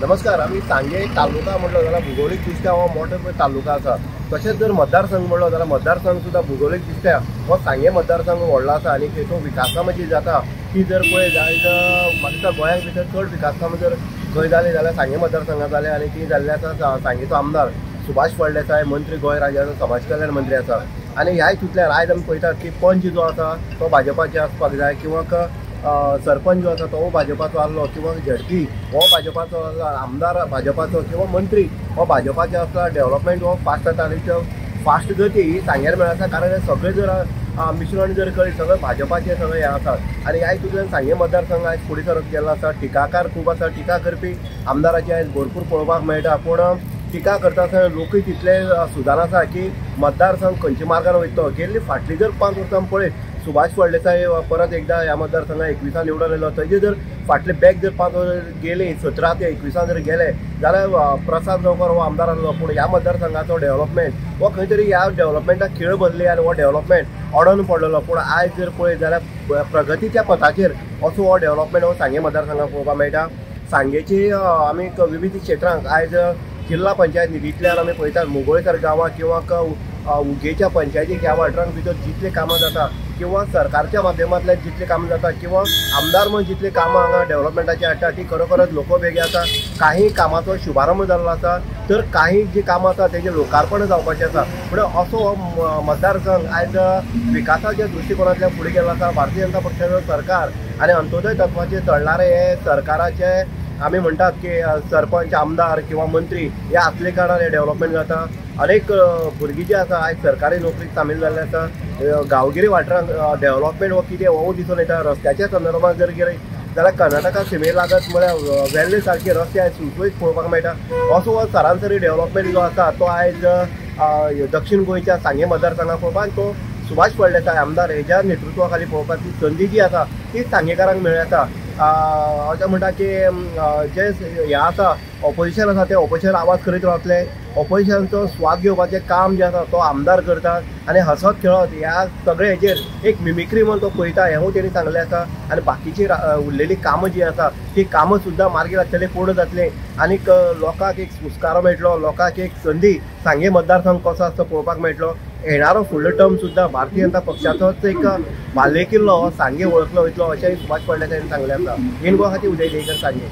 नमस्कार. आम्ही सांगे तालुका म्हटलं जाल्यार भूगोलीकदृष्ट्या हो मोठो तालुका आसा. तशेंच जर मतदारसंघ म्हणलो जाल्यार मतदारसंघ सुद्दां भूगोलीकदृष्ट्या हो सांगे मतदारसंघ व्हडलो आसा आनी तेतून विकास कामां जी जाता ती जर पळय जायत म्हाका दिसता गोंयांत भितर चड विकास कामां जर खंय जाली जाल्यार सांगे मतदारसंघात जाले आनी ती जाल्ली आसा. सांगेचो आमदार सुभाष फळदेसाय मंत्री गोंय राज्याचो समाज कल्याण मंत्री आसा आनी ह्या हितूंतल्यान आयज आमी पळयतात की पंच जो आसा तो भाजपाचे आसपाक जाय किंवा सरपंच जो आसा तो भाजपाचो आसलो किंवा झडपी हो भाजपाचो आमदार भाजपाचो किंवा मंत्री हो भाजपाचे आसला. डेव्हलपमेंट हो फास्ट जाता आनी फास्ट गती ही सांग्यार मेळटा कारण सगळे जर मिश्रण जर कळ्ळी सगळे भाजपाचे सगळे हे आसात आनी ह्या हितूंतल्यान सांगे मतदारसंघ आयज फुडें सरत गेल्लो आसा. टिकाकार खूब आसा. टिका करपी आमदाराची आयज भरपूर पळोवपाक मेळटा पूण टिका करता आसतना लोकूय तितले सुदार आसा की मतदारसंघ खंयच्या मार्गान वयतलो. गेल्ली फाटली जर 5 वर्सां पळयत सुभाष फळदेसाय परत एकदा ह्या मतदारसंघात 21 निवडून येयलो. थंय जर फाटले बॅक जर 5 वर्सां गेली 17 ते 21 जर गेले जाल्यार प्रसाद गांवकर हो आमदार आसलो. पूण ह्या मतदारसंघाचो डेव्हलपमेंट हो खंय तरी ह्या डेव्हलपमेंटाक खीळ बसली आनी हो डेव्हलपमेंट अडोन पडलेलो. पूण आयज जर पळयत जाल्यार प्रगतीच्या पथाचेर असो हो डेव्हलपमेंट हो सांगे मतदारसंघाक पळोवपाक मेळटा. सांगेची आमी विविध क्षेत्रांक आयज जिल्हा पंचायत निधींतल्यान आमी पळयतात मुगोळेकर गांवां किंवा उगेच्या पंचायतीक ह्या वाठारांत भितर जितले कामां जाता किंवा सरकारच्या माध्यमांतल्यान जितले कामां जाता किंवा आमदार म्हण जितले कामां हांगा डेव्हलपमेंटाची हाडटा ती खरोखरच लोकवेगी आसा. काही कामाचो शुभारंभ जाल्लो आसा तर काही जी कामां आसा तेजें लोकार्पण जावपाचें आसा. पूण असो हो मतदारसंघ आयज विकासाच्या दृश्टिकोनांतल्यान फुडें गेल्लो आसा. भारतीय जनता पक्षाचो सरकार आनी अंत्योदय तत्वाचेर चलणारे हे सरकाराचे आमी म्हणटात की सरपंच आमदार किंवा मंत्री हे आसले कारणान हे डेव्हलपमेंट जाता. अनेक भुरगीं जी आसा आयज सरकारी नोकरीक सामील जाल्ले आसा. गांवगिरी वाठारांत डेव्हलपमेंट हो कितें हो दिसून येता. रस्त्याच्या संदर्भात जर गेले जाल्यार कर्नाटका सीमे लागत म्हळ्यार वेल्ले सारखे रस्ते आयज सुटवेत पळोवपाक मेळटा. असो हो सरासरी डेव्हलपमेंट जो आसा तो आयज दक्षिण गोंयच्या सांगे मतदारसंघाक पळोवपाक तो सुभाष फळदेसाय आमदार हेज्या नेतृत्वा खाली पळोवपाची संदी जी आसा ती सांगेकारांक मेळ्ळी आसा. अशें म्हणटा की जे हे आसा ऑपोजिशन आसा ते ऑपोजिशन आवाज करीत रावतले. ऑपोजिशनचो स्वाद घेवपाचें काम जें आसा तो आमदार करतात आनी हसत खेळत ह्या सगळे हेजेर एक मिमिक्री म्हणून तो पळयता हेंवूय तेणी सांगलें आसा. आनी बाकीची उरलेली कामां जी आसा ती कामां सुद्दां मार्गी लागतली पूर्ण जातली आनीक लोकांक एक सुस्कारो मेळटलो. लोकांक एक संदी सांगे मतदारसंघ कसो आसा तो पळोवपाक मेळटलो. येणारो फुडलो टर्म सुद्दां भारतीय जनता पक्षाचोच एक बालेकिल्लो सांगे वळखलो वयतलो अशेंय सुभाष फळदेसाय सांगलें आसा. इन गोवा खातीर उदय देयकर सांगे.